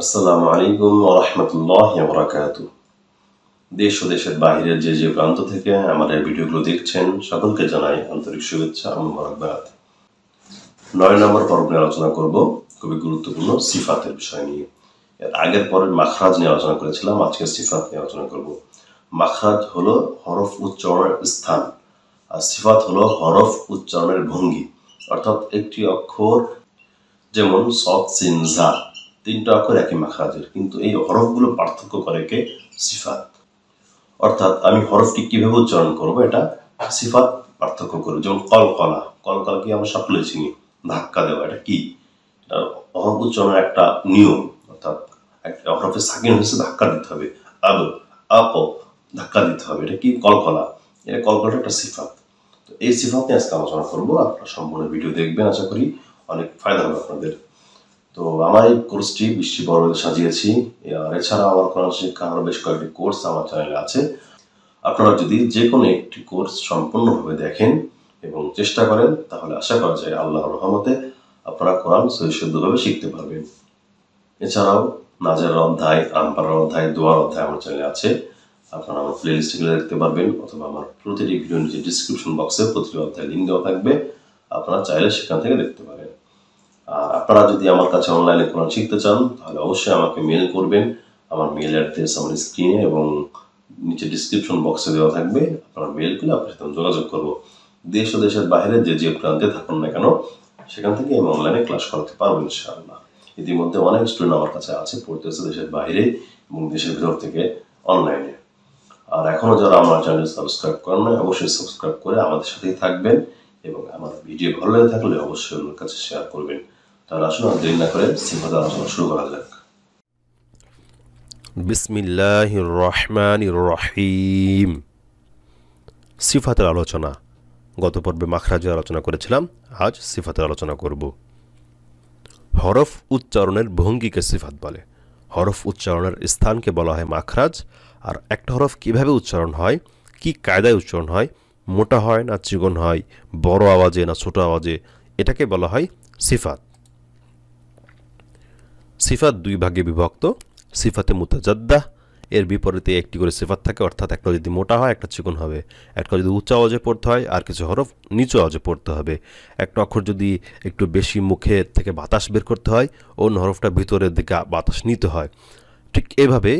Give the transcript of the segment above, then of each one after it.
আসসালামু আলাইকুম ওয়া রাহমাতুল্লাহি ওয়া বারাকাতুহু। দেশ ও দেশের বাইরের যে প্রান্ত থেকে আমার এই ভিডিওগুলো দেখছেন সকলকে জানাই আন্তরিক শুভেচ্ছা ও মোবারকবাদ। 9 নম্বর পর্ব নিয়ে আলোচনা করব খুবই গুরুত্বপূর্ণ সিফাতের বিষয় নিয়ে। এর আগের পর্বে মাখরাজ নিয়ে আলোচনা করেছিলাম, আজকে সিফাত নিয়ে আলোচনা করব। মাখরাজ হলো হরফ উচ্চারণের স্থান আর সিফাত হলো হরফ উচ্চারণের ভঙ্গি। অর্থাৎ একটি অক্ষর যেমন সদ সিন জা, তিনটা অক্ষর একই মাখরাজের, কিন্তু এই হরফগুলো পার্থক্য করে কে? সিফাত। অর্থাৎ আমি হরফটি কিভাবে উচ্চারণ করব এটা সিফাত পার্থক্য করে। যেমন কলকলা, কলকলা কি আমরা সকলে চিনি, ধাক্কা দেওয়া। এটা কি? এটা হরফ উচ্চারণের একটা নিয়ম। অর্থাৎ একটা হরফে সাকিন হয়েছে, ধাক্কা দিতে হবে। আব আপ ধাক্কা দিতে হবে। এটা কি? কলকলা। এটা কলকলাটা একটা সিফাত। তো এই সিফাত নিয়ে আজকে আলোচনা করবো। আপনারা সম্পূর্ণ ভিডিও দেখবেন, আশা করি অনেক ফায়দা হবে আপনাদের। তো আমার এই কোর্সটি বৃষ্টি বড় সাজিয়েছি। আর এছাড়া আমার কোরআন শিক্ষা আরো বেশ কয়েকটি কোর্স আমার চ্যানেলে আছে। আপনারা যদি যে কোনো একটি কোর্স সম্পূর্ণভাবে দেখেন এবং চেষ্টা করেন, তাহলে আশা করা যায় আল্লাহর রহমতে আপনারা কোরআন সহিষ্ণুভাবে শিখতে পারবেন। এছাড়াও নাজের অধ্যায়, আমপাড়ার অধ্যায়, দোয়ার অধ্যায় আমার চ্যানেলে আছে। আপনারা আমার প্লে লিস্টে গেলে দেখতে পারবেন, অথবা আমার প্রতিটি ভিডিওর নিচে ডিসক্রিপশন বক্সে প্রতিটি অধ্যায় লিঙ্ক দেওয়া থাকবে, আপনারা চাইলে সেখান থেকে দেখতে পারেন। আর আপনারা যদি আমার কাছে অনলাইনে কোরআন শিখতে চান, তাহলে অবশ্যই আমাকে মেল করবেন। আমার মেল অ্যাড্রেস আমার স্ক্রিনে এবং নিচে ডিসক্রিপশন বক্সে দেওয়া থাকবে। আপনারা মেল করে আপনার সাথে যোগাযোগ করবো। দেশ ও দেশের বাইরে যে প্রান্তে থাকুন না কেন, সেখান থেকে আমি অনলাইনে ক্লাস করাতে পারবো ইনশাআল্লাহ। ইতিমধ্যে অনেক স্টুডেন্ট আমার কাছে আছে, পড়তেছে দেশের বাইরে এবং দেশের ভিতর থেকে অনলাইনে। আর এখনো যারা আমার চ্যানেল সাবস্ক্রাইব করেন না, অবশ্যই সাবস্ক্রাইব করে আমাদের সাথেই থাকবেন এবং আমার ভিডিও ভালো লেগে থাকলে অবশ্যই অন্যের কাছে শেয়ার করবেন। তাহলে আসুন আর দেরি না করে সিফাতের আলোচনা শুরু করা যাক। বিসমিল্লাহির রহমানির রহিম। সিফাতের আলোচনা। গত পর্বে মাখরাজের আলোচনা করেছিলাম, আজ সিফাতের আলোচনা করব। হরফ উচ্চারণের ভঙ্গিকে সিফাত বলে। হরফ উচ্চারণের স্থানকে বলা হয় মাখরাজ। আর একটা হরফ কিভাবে উচ্চারণ হয়, কি কায়দায় উচ্চারণ হয়, মোটা হয় না চিকন হয়, বড় আওয়াজে না ছোট আওয়াজে, এটাকে বলা হয় সিফাত। সিফাত দুই ভাগে বিভক্ত। সিফাতে মুতাজাদ্দাহ, এর বিপরীতে একটি করে সিফাত থাকে, অর্থাৎ একটা যদি মোটা হয় একটা চিকন হবে, একটা যদি উচ্চ আওয়াজে পড়তে হয় আর কিছু হরফ নিচু আওয়াজে পড়তে হবে, একটা অক্ষর যদি একটু বেশি মুখে থেকে বাতাস বের করতে হয়, অন্য হরফটা ভিতরের দিকে বাতাস নিতে হয়। ঠিক এভাবে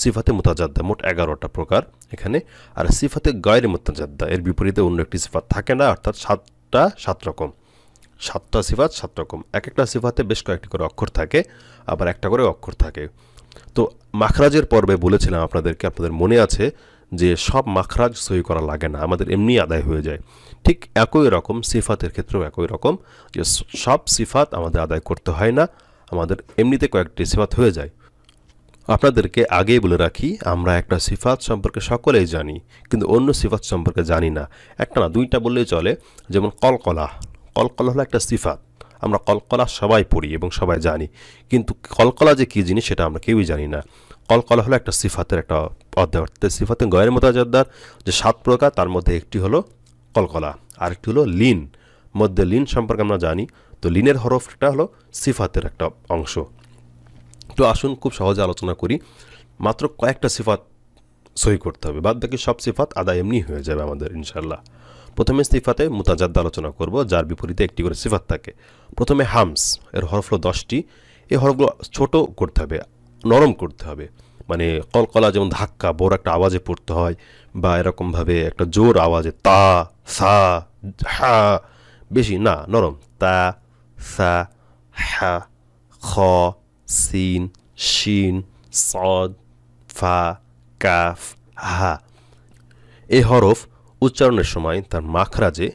সিফাতে মুতাজাদ্দা মোট 11টা প্রকার এখানে। আর সিফাতে গায়রে মুতাজাদ্দা, এর বিপরীতে অন্য একটি সিফাত থাকে না, অর্থাৎ 7 রকম। 7টা সিফাত 7 রকম। এক একটা সিফাতে বেশ কয়েকটি করে অক্ষর থাকে, আবার একটা করে অক্ষর থাকে। তো মাখরাজের পর্বে বলেছিলাম আপনাদেরকে, আপনাদের মনে আছে যে সব মাখরাজ সহি করা লাগে না, আমাদের এমনি আদায় হয়ে যায়। ঠিক একই রকম সিফাতের ক্ষেত্রেও একই রকম, যে সব সিফাত আমাদের আদায় করতে হয় না, আমাদের এমনিতে কয়েকটি সিফাত হয়ে যায়। আপনাদেরকে আগেই বলে রাখি, আমরা একটা সিফাত সম্পর্কে সকলেই জানি, কিন্তু অন্য সিফাত সম্পর্কে জানি না। একটা না, দুইটা বললেই চলে। যেমন কলকলা। কলকলা হলো একটা সিফাত। আমরা কলকলা সবাই পড়ি এবং সবাই জানি, কিন্তু কলকলা যে কী জিনিস সেটা আমরা কেউই জানি না। কলকলা হলো একটা সিফাতের একটা অধ্যায়। অর্থাৎ সিফাতে গয়ের মুতাজাদ্দার যে 7 প্রকার, তার মধ্যে একটি হলো কলকলা, আরেকটি হলো লিন। মধ্যে লিন সম্পর্কে আমরা জানি। তো লিনের হরফটা হলো সিফাতের একটা অংশ। তো আসুন খুব সহজে আলোচনা করি। মাত্র কয়েকটা সিফাত সহি করতে হবে, বাদ বাকি সব সিফাত আদায় এমনি হয়ে যাবে আমাদের ইনশাল্লাহ। প্রথমে সিফাতে মুতাজাদ্দা আলোচনা করব, যার বিপরীতে একটি করে সিফাত থাকে। প্রথমে হামস, এর হরফ হলো 10টি। এই হরফগুলো ছোট করতে হবে, নরম করতে হবে। মানে কলকলা যেমন ধাক্কা বড় একটা আওয়াজে পড়তে হয়, বা এরকমভাবে একটা জোর আওয়াজে তা সা হা, বেশি না, নরম। তা সা হা খ সিন শিন সদ ফা কাফ হা। এই হরফ উচ্চারণের সময় তার মাখরাজে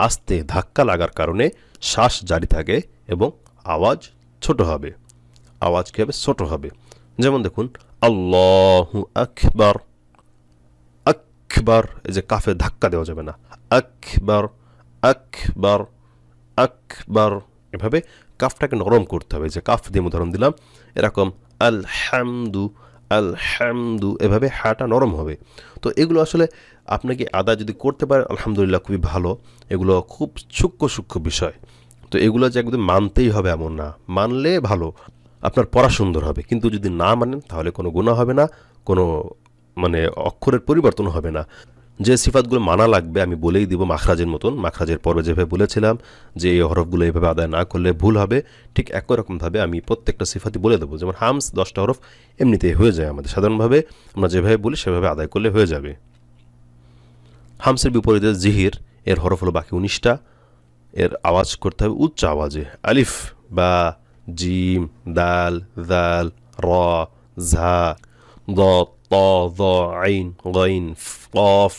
আস্তে ধাক্কা লাগার কারণে শ্বাস জারি থাকে এবং আওয়াজ ছোট হবে। আওয়াজ কী হবে? ছোট হবে। যেমন দেখুন, আল্লাহু আকবার। আকবার, এই যে কাফে ধাক্কা দেওয়া যাবে না। আকবার আকবার আকবার, এভাবে কাফটাকে নরম করতে হবে। যে কাফ দিয়ে উদাহরণ দিলাম, এরকম আলহামদু আলহামদু, এভাবে হাটা নরম হবে। তো এগুলো আসলে আপনাকে আদা যদি করতে পারেন আলহামদুলিল্লাহ, খুবই ভালো। এগুলো খুব সূক্ষ্ম বিষয়। তো এগুলো যে একদম মানতেই হবে এমন না, মানলে ভালো। আপনার পড়া সুন্দর হবে। কিন্তু যদি না মানেন তাহলে কোনো গুনাহ হবে না, কোনো অক্ষরের পরিবর্তন হবে না। যে সিফাতগুলো মানা লাগবে আমি বলেই দিব মাখরাজের মতন, মাখরাজের পর্বে যেভাবে বলেছিলাম যে এই হরফগুলো এইভাবে আদায় না করলে ভুল হবে, ঠিক একই রকমভাবে আমি প্রত্যেকটা সিফাতই বলে দেবো। যেমন হামস 10টা হরফ এমনিতেই হয়ে যায় আমাদের, সাধারণভাবে আমরা যেভাবে বলি সেভাবে আদায় করলে হয়ে যাবে। হামসের বিপরীতে জিহির, এর হরফ হলো বাকি 19টা। এর আওয়াজ করতে হবে উচ্চ আওয়াজে। আলিফ, বা, জিম, দাল, জাল, র, ঝা, দ, ত, য, আইন, গাইন, কফ,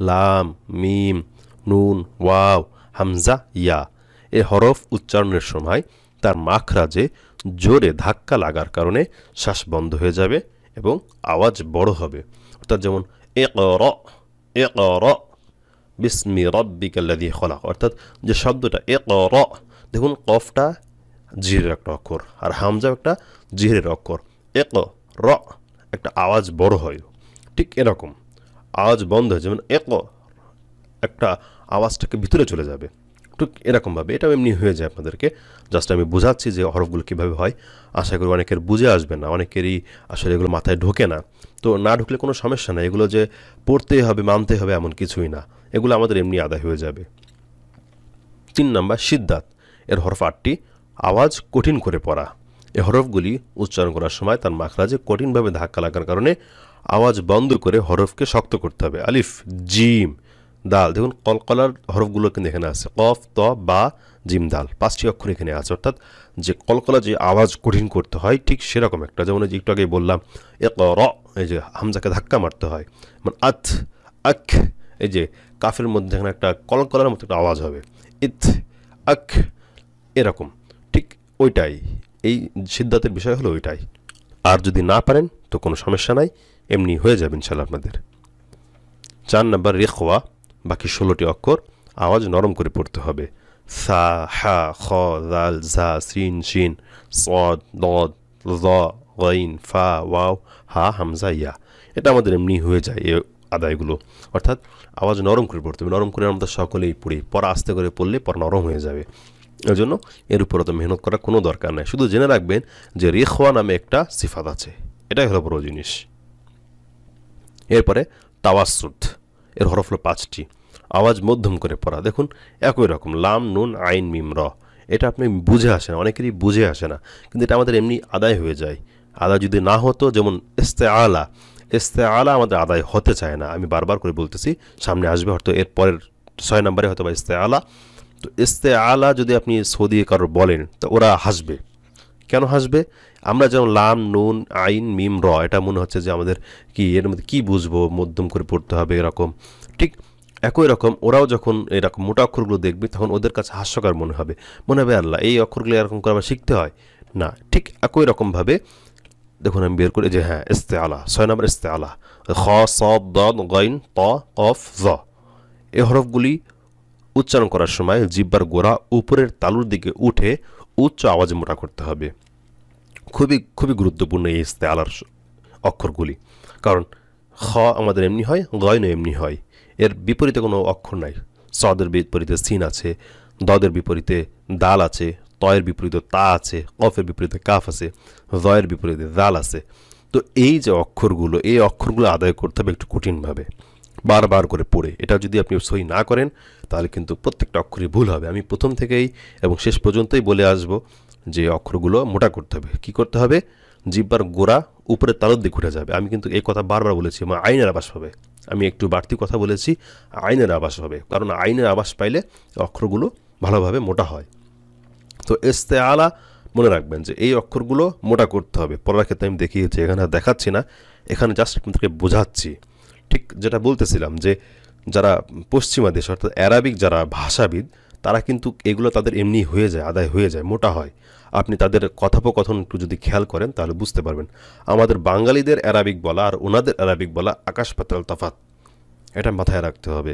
লাম, মিম, নুন, ওয়াও, হামজা, ইয়া। এ হরফ উচ্চারণের সময় তার মাখরাজে জোরে ধাক্কা লাগার কারণে শ্বাস বন্ধ হয়ে যাবে এবং আওয়াজ বড় হবে। অর্থাৎ যেমন ইকর, ইকর বিস্মি রব্বিকাল্লাযী খলাক, অর্থাৎ যে শব্দটা ইকর, দেখুন কফটা জিহরের একটা অক্ষর আর হামজা একটা জিহরের অক্ষর। ইকর একটা আওয়াজ বড় হয়, ঠিক এরকম আওয়াজ বন্ধ হয় যেমন ইকর, একটা আওয়াজটাকে ভিতরে চলে যাবে, ঠিক এরকমভাবে এটাও এমনি হয়ে যায়। আপনাদেরকে জাস্ট আমি বোঝাচ্ছি যে হরফগুলো কীভাবে হয়। আশা করি অনেকের বুঝে আসবে না, অনেকেরই আসলে এগুলো মাথায় ঢোকে না। তো না ঢুকলে কোনো সমস্যা নেই, এগুলো যে পড়তেই হবে মানতে হবে এমন কিছুই না, এগুলো আমাদের এমনি আদায় হয়ে যাবে। 3 নাম্বার সিদ্দাত, এর হরফ 8টি, আওয়াজ কঠিন করে পড়া। এই হরফগুলি উচ্চারণ করার সময় তার মাখরাজে কঠিনভাবে ধাক্কা লাগার কারণে আওয়াজ বন্ধ করে হরফকে শক্ত করতে হবে। আলিফ, জিম, দাল, দেখুন কলকলার হরফগুলো কিন্তু এখানে আছে, কফ, ত, বা, জিম, দাল, 5টি অক্ষর এখানে আছে। অর্থাৎ যে কলকলা যে আওয়াজ কঠিন করতে হয় ঠিক সেরকম একটা, যেমন যে একটু আগে বললাম ইকর, এই যে হামজাকে ধাক্কা মারতে হয়, মানে আথ, আখ, এই যে কাফের মধ্যে এখানে একটা কলকলার মতো একটা আওয়াজ হবে, ইথ, আখ, এরকম, ঠিক ওইটাই এই সিদ্ধাতের বিষয় হলো ওইটাই। আর যদি না পারেন তো কোনো সমস্যা নাই, এমনি হয়ে যাবে ইনশাল্লাহ আপনাদের। 4 নাম্বার রেখওয়া, বাকি 16টি অক্ষর আওয়াজ নরম করে পড়তে হবে। সা, হা, খ, জাল, ঝা, সিন, শিন, সদ, দদ, য, গাইন, ফা, ওয়াও, হা, হামজা, ইয়া। এটা আমাদের এমনি হয়ে যায় এই আদায়গুলো, অর্থাৎ আওয়াজ নরম করে পড়তে হবে। নরম করে আমরা সকলেই পড়ি, পড়া আস্তে করে পড়লে পড়া নরম হয়ে যাবে। এই জন্য এর উপর অত মেহনত করার কোনো দরকার নেই, শুধু জেনে রাখবেন যে রেখওয়া নামে একটা সিফাত আছে, এটাই হলো বড় জিনিস। এরপরে তাওয়াসুত, এর হরফ হলো 5টি, আওয়াজ মধ্যম করে পড়া। দেখুন একই রকম লাম, নুন, আইন, মিম, র, এটা আপনি বুঝে আসে না, অনেকেরই বুঝে আসে না, কিন্তু এটা আমাদের এমনি আদায় হয়ে যায়। আদায় যদি না হতো, যেমন ইস্তেআলা, ইস্তেআলা আমাদের আদায় হতে চায় না, আমি বারবার করে বলতেছি, সামনে আসবে হয়তো এর পরের 6 নম্বরে হয়তো বা ইস্তেআলা। তো ইস্তেআলা যদি আপনি সৌদি কারোর বলেন তো ওরা হাসবে। কেন হাসবে? আমরা যেমন লাম, নুন, আইন, মিম, র, এটা মনে হচ্ছে যে আমাদের কি এর মধ্যে কী বুঝবো, মধ্যম করে পড়তে হবে এরকম। ঠিক একই রকম ওরাও যখন এরকম মোটা অক্ষরগুলো দেখবে তখন ওদের কাছে হাস্যকর মনে হবে আল্লাহ এই অক্ষরগুলো এরকম করে আবার শিখতে হয় না। ঠিক একই রকমভাবে দেখুন আমি বের করে যে হ্যাঁ ইস্তেআলা, 6 নম্বর ইস্তেআলা, খ, সদ, দদ, গাইন, ত, কফ, জ। এই হরফগুলি উচ্চারণ করার সময় জিহ্বার গোড়া উপরের তালুর দিকে উঠে উচ্চ আওয়াজে মোটা করতে হবে। খুবই খুবই গুরুত্বপূর্ণ এই ইস্তেআলার অক্ষরগুলি, কারণ খ আমাদের এমনি হয়, গয়নও এমনি হয়, এর বিপরীতে কোনো অক্ষর নাই। সদের বিপরীতে সিন আছে, দদের বিপরীতে দাল আছে, তয়ের বিপরীতে তা আছে, কফের বিপরীতে কাফ আছে, জয়ের বিপরীতে দাল আছে। তো এই যে অক্ষরগুলো, এই অক্ষরগুলো আদায় করতে হবে একটু কঠিনভাবে, বারবার করে পড়ে। এটা যদি আপনি সই না করেন তাহলে কিন্তু প্রত্যেকটা অক্ষরই ভুল হবে। আমি প্রথম থেকেই এবং শেষ পর্যন্তই বলে আসব যে অক্ষরগুলো মোটা করতে হবে। কি করতে হবে? জিহ্বার গোড়া উপরের তালুর দিকে উঠে যাবে। আমি কিন্তু এই কথা বারবার বলেছি, আমার আইনের আবাস হবে। আমি একটু বাড়তি কথা বলেছি, আইনের আবাস হবে, কারণ আইনের আবাস পাইলে অক্ষরগুলো ভালোভাবে মোটা হয়। তো ইস্তেআলা মনে রাখবেন যে এই অক্ষরগুলো মোটা করতে হবে। পড়ার ক্ষেত্রে আমি দেখিয়েছি, এখানে দেখাচ্ছি না, এখানে জাস্ট আপনাদেরকে বোঝাচ্ছি। ঠিক যেটা বলতেছিলাম যে যারা পশ্চিমা দেশ অর্থাৎ অ্যারাবিক যারা ভাষাবিদ, তারা কিন্তু এগুলো তাদের এমনি হয়ে যায়, আদায় হয়ে যায়, মোটা হয়। আপনি তাদের কথোপকথন একটু যদি খেয়াল করেন তাহলে বুঝতে পারবেন। আমাদের বাঙালিদের অ্যারাবিক বলা আর ওনাদের অ্যারাবিক বলা আকাশ পাতাল তফাৎ, এটা মাথায় রাখতে হবে।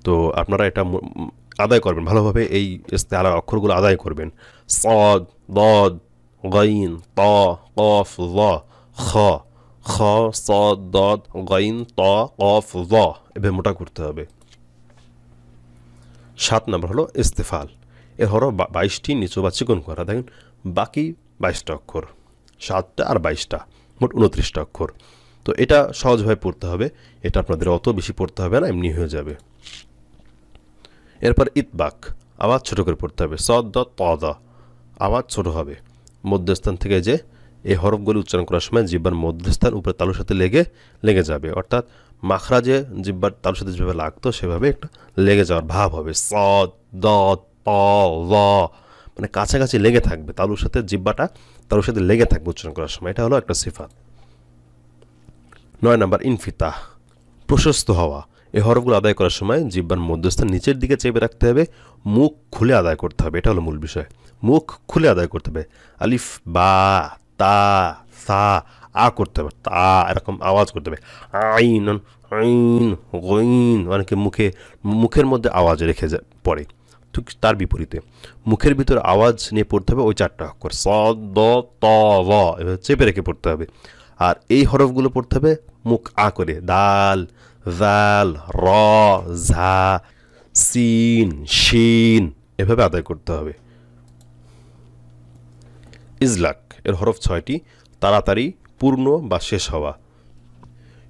তো আপনারা এটা আদায় করবেন ভালোভাবে, এই ইস্তেআলার অক্ষরগুলো আদায় করবেন। সদ, দদ, গাইন, ত, কফ, জ, খ, খ, সদ, দদ, গাইন, ত, কফ, জ, এভাবে মোটা করতে হবে। 7 নম্বর হলো ইস্তেফাল, এর হলো 22টি নিচু বা চিকন করা। দেখেন বাকি 22টা অক্ষর, 7টা আর 22টা, মোট 29টা অক্ষর। তো এটা সহজভাবে পড়তে হবে, এটা আপনাদের অত বেশি পড়তে হবে না, এমনি হয়ে যাবে। এরপর ইতবাক, আওয়াজ ছোট করে পড়তে হবে। সদ দ ত দ, আওয়াজ ছোট হবে। মধ্যস্থান থেকে যে এই হরফগুলি উচ্চারণ করার সময় জিহ্বার মধ্যস্থান উপরে তালুর সাথে লেগে যাবে, অর্থাৎ মাখরাজে জিহ্বার তালুর সাথে যেভাবে লাগতো সেভাবে একটা লেগে যাওয়ার ভাব হবে। সদ দ ত দ, মানে কাছাকাছি লেগে থাকবে, তালুর সাথে জিহ্বাটা তালুর সাথে লেগে থাকবে উচ্চারণ করার সময়। এটা হলো একটা সিফাত। 9 নাম্বার ইনফিতাহ, প্রশস্ত হওয়া। এই হরফগুলো আদায় করার সময় জিহ্বার মধ্যস্থান নিচের দিকে চেপে রাখতে হবে, মুখ খুলে আদায় করতে হবে, এটা হলো মূল বিষয়। মুখ খুলে আদায় করতে হবে। আলিফ বা তা সা আ করতে হবে, তা এরকম আওয়াজ করতে হবে। আইন আইন গইন, অনেকে মুখের মধ্যে আওয়াজ রেখে পড়ে, ঠিক তার বিপরীতে মুখের ভিতরে আওয়াজ নিয়ে পড়তে হবে ওই 4টা অক্ষর স দ ত ভ, এভাবে চেপে রেখে পড়তে হবে। আর এই হরফগুলো পড়তে হবে মুখ আ করে। দাল, জাল, র, ঝা, সিন, শিন, এভাবে আদায় করতে হবে। ইজলাক, এর হরফ 6টি, তাড়াতাড়ি, পূর্ণ বা শেষ হওয়া।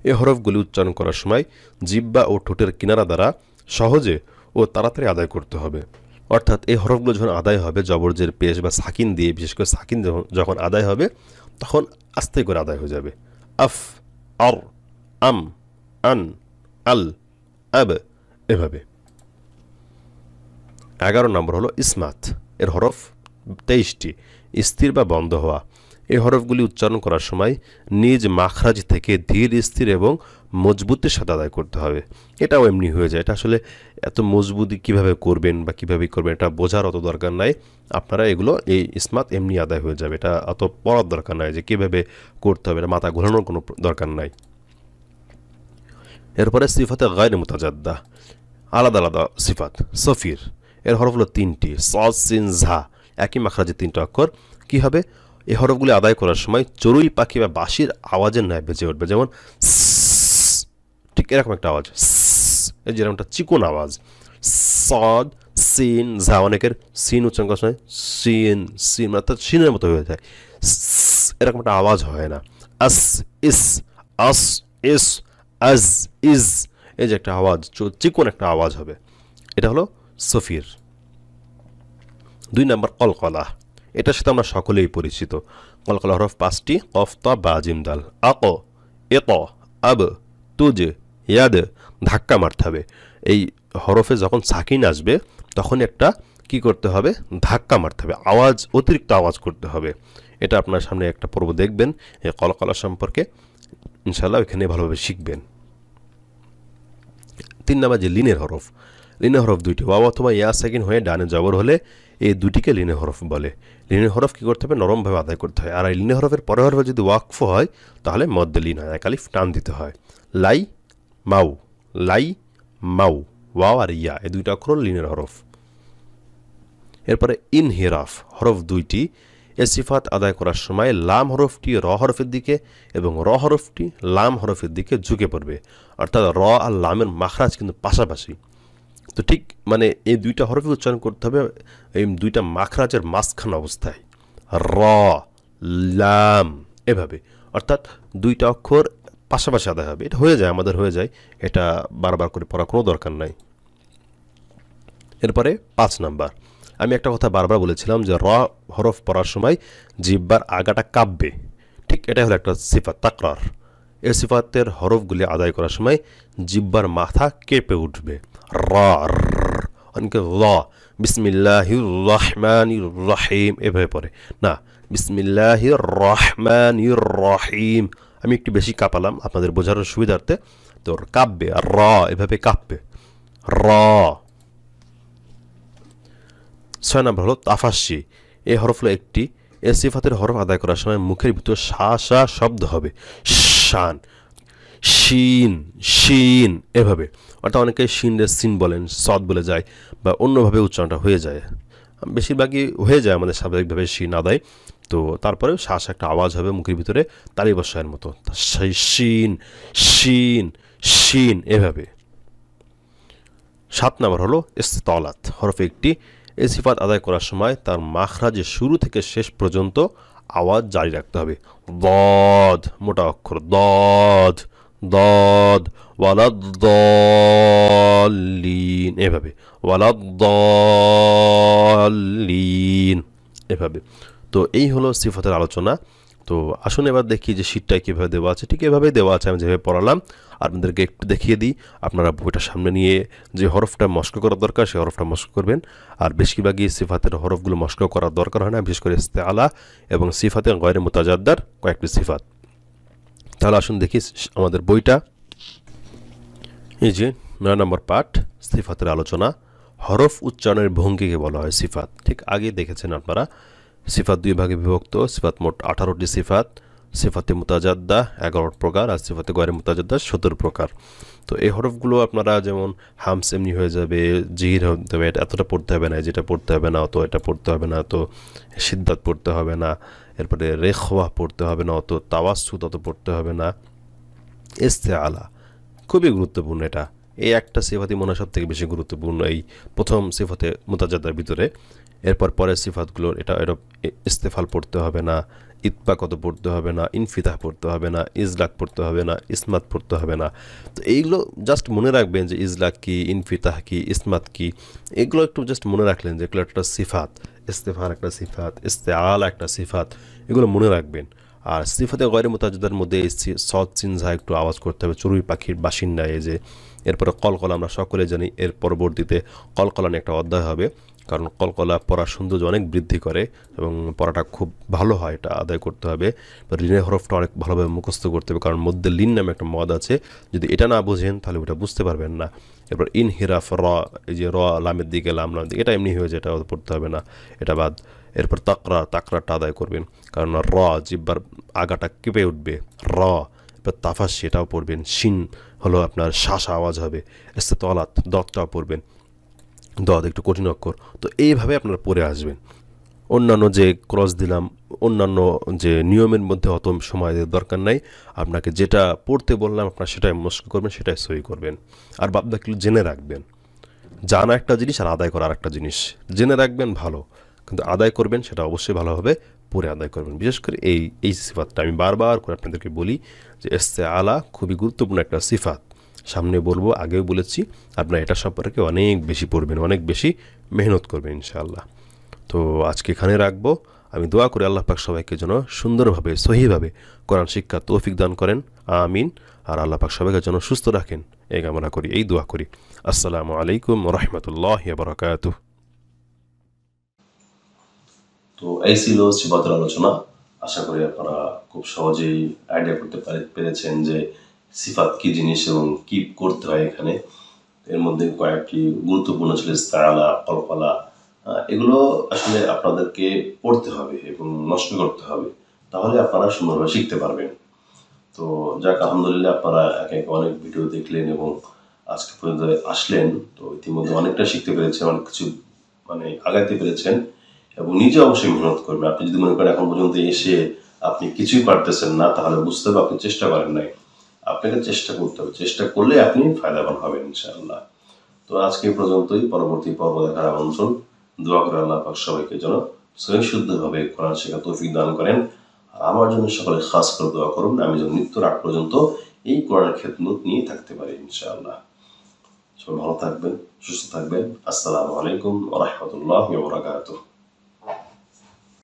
এই হরফগুলি উচ্চারণ করার সময় জিহ্বা ও ঠোঁটের কিনারা দ্বারা সহজে ও তাড়াতাড়ি আদায় করতে হবে। অর্থাৎ এই হরফগুলো যখন আদায় হবে জবরজের পেশ বা সাকিন দিয়ে, বিশেষ করে সাকিন যখন আদায় হবে তখন আস্তে করে আদায় হয়ে যাবে। আফ, আর, আম, আন, আল, আব, এভাবে। 11 নম্বর হলো ইসমাত, এর হরফ 23টি, স্থির বা বন্ধ হওয়া। এই হরফগুলি উচ্চারণ করার সময় নিজ মাখরাজ থেকে ধীর, স্থির এবং মজবুতের সাথে আদায় করতে হবে। এটাও এমনি হয়ে যায়, এটা আসলে এত মজবুতি কীভাবে করবেন বা কীভাবে করবেন এটা বোঝার অত দরকার নাই। আপনারা এগুলো এই ইসমাত এমনি আদায় হয়ে যাবে, এটা অত পড়ার দরকার নাই যে কীভাবে করতে হবে, এটা মাথা ঘোরানোর কোনো দরকার নাই। এরপরে সিফাতে গায়রে মুতাজাদ্দা, আলাদা আলাদা সিফাত। সফির, এর হরফ হলো 3টি, সদ সিন ঝা, একই মাখরাজের 3টা অক্ষর। কী হবে, এই হরফগুলি আদায় করার সময় চড়ুই পাখি বা বাঁশির আওয়াজের ন্যায় বেজে উঠবে, যেমন ঠিক এরকম একটা আওয়াজ, এই যেরকমটা চিকন আওয়াজ। সদ সিন ঝা, অনেকের সিন উচ্চারণ করার সময় সিন সিন অর্থাৎ সিনের মতো হয়ে যায়, এরকম একটা আওয়াজ হয় না। আস ইস, আস ইস, আজ ইজ, এই যে একটা আওয়াজ, চিকন একটা আওয়াজ হবে, এটা হলো সফির। 2 নম্বর কলকলা, এটার সাথে আমরা সকলেই পরিচিত। কলকলা হরফ 5টি, কফ তা বা জিম দাল। আক, এত, আব, তুজ, ইয়াদ, ধাক্কা মারতে হবে। এই হরফে যখন সাকিন আসবে তখন একটা কি করতে হবে, ধাক্কা মারতে হবে, আওয়াজ, অতিরিক্ত আওয়াজ করতে হবে। এটা আপনার সামনে একটা পর্ব দেখবেন এই কলকলা সম্পর্কে, ইনশাআল্লাহ এখানে ভালোভাবে শিখবেন। 3 নম্বর যে লিনের হরফ, লিনের হরফ 2টি, ওয়াও অথবা ইয়া সাকিন হয়ে ডানে জবর হলে এই 2টিকে লিনের হরফ বলে। লিনের হরফ কী করতে হবে, নরমভাবে আদায় করতে হয়। আর এই লিনের হরফের পরের হরফে যদি ওয়াকফ হয় তাহলে মদ্দে লিন হয়, এক আলিফ টান দিতে হয়। লাই মাউ, লাই মাউ, ওয়াও আর ইয়া, এই 2টা অক্ষর লিনের হরফ। এরপরে ইনহিরাফ, হরফ 2টি, এ সিফাত আদায় করার সময় লাম হরফটি র হরফের দিকে এবং র হরফটি লাম হরফের দিকে ঝুঁকে পড়বে, অর্থাৎ র আর লামের মাখরাজ কিন্তু পাশাপাশি। তো ঠিক মানে এই 2টা হরফে উচ্চারণ করতে হবে এই 2টা মাখরাজের মাঝখান অবস্থায়, র লাম, এভাবে, অর্থাৎ 2টা অক্ষর পাশাপাশি আদায় হবে। এটা হয়ে যায়, আমাদের হয়ে যায়, এটা বারবার করে পড়ার কোনো দরকার নাই। এরপরে 5 নাম্বার, আমি একটা কথা বারবার বলেছিলাম যে র হরফ পড়ার সময় জিহ্বার আগাটা কাঁপবে, ঠিক এটাই হলো একটা সিফাত তাকরার। এই সিফাতের হরফগুলি আদায় করার সময় জিহ্বার মাথা কেঁপে উঠবে। র, অনেকে র, বিসমিল্লাহির রহমানির রহিম এভাবে পড়ে না, বিসমিল্লাহির রহমানির রহিম। আমি একটু বেশি কাঁপালাম আপনাদের বোঝার সুবিধার্থে, তো কাঁপবে, আর র এভাবে কাঁপবে, র। 6 নম্বর হলো তাফাসি, এই হরফ হলো একটি, এ সিফাতের হরফ আদায় করার সময় মুখের ভিতর শা শা শব্দ হবে, শান, শিন, শিন, এভাবে, অর্থাৎ অনেকে শিনের সিন বলেন, সদ বলে যায় বা অন্যভাবে উচ্চারণটা হয়ে যায়, বেশিরভাগই হয়ে যায় আমাদের স্বাভাবিকভাবে শিন আদায়। তো তারপরে শ্বাস একটা আওয়াজ হবে মুখের ভিতরে তালি বসায়ের মতো, শিন শিন শিন, এভাবে। 7 নম্বর হলো ইস্তিতালাত, হরফ একটি, এই সিফাত আদায় করার সময় তার মাখরাজের শুরু থেকে শেষ পর্যন্ত আওয়াজ জারি রাখতে হবে। দদ মোটা অক্ষর দদ দদ, ওয়ালাদ-দাল্লিন এভাবে, ওয়ালাদ-দাল্লিন এভাবে। তো এই হলো সিফাতের আলোচনা। তো আসুন এবার দেখি যে শীটটায় কীভাবে দেওয়া আছে। ঠিক এভাবেই দেওয়া আছে, আমি যেভাবে পড়ালাম আপনাদেরকে একটু দেখিয়ে দিই। আপনারা বইটা সামনে নিয়ে যে হরফটা মস্ক করার দরকার সেই হরফটা মস্ক করবেন। আর বেশিরভাগই সিফাতের হরফগুলো মস্ক করার দরকার হয় না, বিশেষ করে ইস্তেআলা এবং সিফাতে গয়রে মুতাজাদ্দার কয়েকটি সিফাত। তাহলে আসুন দেখি আমাদের বইটা। এই যে ৯ নম্বর পাঠ, সিফাতের আলোচনা। হরফ উচ্চারণের ভঙ্গিকে বলা হয় সিফাত। ঠিক আগে দেখেছেন আপনারা, সিফাত 2 ভাগে বিভক্ত। সিফাত মোট 18টি সিফাত। সিফাতে মুতাজাদ্দা 11 প্রকার, আর সিফাতে গয়রে মুতাজাদ্দা 17 প্রকার। তো এই হরফগুলো আপনারা যেমন হামস এমনি হয়ে যাবে, জিহির হতে হবে, এতটা পড়তে হবে না, যেটা পড়তে হবে না অত এটা পড়তে হবে না, তো সিদ্দাত পড়তে হবে না, এরপরে রেখওয়া পড়তে হবে না, অত তাওয়াসুত অত পড়তে হবে না। ইস্তেআলা খুবই গুরুত্বপূর্ণ। এটা এই একটা সিফাতই মনে হয় সব থেকে বেশি গুরুত্বপূর্ণ এই প্রথম সিফাতে মুতাজাদ্দার ভিতরে। এরপর পরের সিফাতগুলোর এটা ইস্তেফাল পড়তে হবে না, ইতবা কত পড়তে হবে না, ইনফিতাহ পড়তে হবে না, ইজলাক পড়তে হবে না, ইসমাত পড়তে হবে না। তো এইগুলো জাস্ট মনে রাখবেন যে ইজলাক কি, ইনফিতাহ কি, ইসমাত কি, এগুলো একটু জাস্ট মনে রাখলেন যে এগুলো একটা সিফাত। ইস্তেফার একটা সিফাত, ইস্তেআলা একটা সিফাত, এগুলো মনে রাখবেন। আর সিফাতে গয়রে মুতাজাদ্দার মধ্যে এই সদ চিনঝা একটু আওয়াজ করতে হবে, চড়ুই পাখির বাসিন্দা এই যে। এরপরে কলকলা আমরা সকলে জানি, এর পরবর্তীতে কলকলা নিয়ে একটা অধ্যায় হবে, কারণ কলকলা পড়ার সৌন্দর্য অনেক বৃদ্ধি করে এবং পড়াটা খুব ভালো হয়, এটা আদায় করতে হবে। লিনের হরফটা অনেক ভালোভাবে মুখস্থ করতে হবে, কারণ মধ্যে লিন নামে একটা মদ আছে, যদি এটা না বোঝেন তাহলে ওটা বুঝতে পারবেন না। এরপর ইনহিরাফ র, এই যে র লামের দিকে লাম লামের দিকে, এটা এমনি হয়ে যায়, এটা পড়তে হবে না, এটা বাদ। এরপর তাকরাটা আদায় করবেন, কারণ র জিব্বার আগাটা কেঁপে উঠবে, র। এরপর তাফাস সেটাও পড়বেন, শিন হলো আপনার শাসা আওয়াজ হবে, এসে তলাত দতটাও পড়বেন, দদ একটু কঠিন অক্ষর। তো এইভাবে আপনারা পড়ে আসবেন। অন্যান্য যে ক্রস দিলাম, অন্যান্য যে নিয়মের মধ্যে অত সময় দরকার নাই, আপনাকে যেটা পড়তে বললাম আপনারা সেটাই মস্ক করবেন, সেটাই সহি করবেন। আর বাদবাকিগুলো জেনে রাখবেন। জানা একটা জিনিস আর আদায় করা আরেকটা জিনিস। জেনে রাখবেন ভালো, কিন্তু আদায় করবেন সেটা অবশ্যই ভালোভাবে পড়ে আদায় করবেন। বিশেষ করে এই সিফাতটা আমি বারবার করে আপনাদেরকে বলি যে ইস্তেআলা খুবই গুরুত্বপূর্ণ একটা সিফাত। সামনে বলবো, আগেও বলেছি, আপনারা এটা সম্পর্কে অনেক বেশি পড়বেন, অনেক বেশি মেহনত করবেন ইনশাআল্লাহ। তো আজকে এখানে রাখবো। আমি দোয়া করি আল্লাহ পাক সবাইকে যেন সুন্দরভাবে সহিভাবে কোরআন শিক্ষা তৌফিক দান করেন, আমিন। আর আল্লাহ পাক সবাইকে যেন সুস্থ রাখেন, এই কামনা করি, এই দোয়া করি। আসসালামু আলাইকুম ওয়া রাহমাতুল্লাহি ওয়া বারাকাতুহু। তো এই ছিল সিফাতের আলোচনা। আশা করি আপনারা খুব সহজেই আইডিয়া করতে পেরেছেন যে সিফাত কি জিনিস এবং কি করতে হয় এখানে। এর মধ্যে কয়েকটি গুরুত্বপূর্ণ ছিল ইস্তেআলা, কলকলা, এগুলো আসলে আপনাদেরকে পড়তে হবে এবং নষ্ট করতে হবে, তাহলে আপনারা সুন্দরভাবে শিখতে পারবেন। তো যাক, আলহামদুলিল্লাহ, আপনারা একে একে অনেক ভিডিও দেখলেন এবং আজকে পর্যন্ত আসলেন। তো ইতিমধ্যে অনেকটা শিখতে পেরেছেন, অনেক কিছু আগাইতে পেরেছেন এবং নিজে অবশ্যই মেহনত করবেন। আপনি যদি মনে করেন এখন পর্যন্ত এসে আপনি কিছুই পারতেছেন না, তাহলে বুঝতে হবে আপনি চেষ্টা করেন নাই। আপনাকে চেষ্টা করতে হবে, চেষ্টা করলে আপনি ফায়দাবান হবেন ইনশাআল্লাহ। তো আজকে পর্যন্তই, পরবর্তী পর্ব দেখার আমন্ত্রণ। দোয়া করে আল্লাহ পাক সবাইকে যেন সহিশুদ্ধভাবে কোরআন শেখা তৌফিক দান করেন। আর আমার জন্য সকলে খাস করে দোয়া করুন, আমি যেন মৃত্যুর আগ পর্যন্ত এই কোরআনের খেদমত নিয়ে থাকতে পারি ইনশাআল্লাহ। সবাই ভালো থাকবেন, সুস্থ থাকবেন। আসসালামু আলাইকুম ওয়া রাহমাতুল্লাহি ওয়া বারাকাতুহু।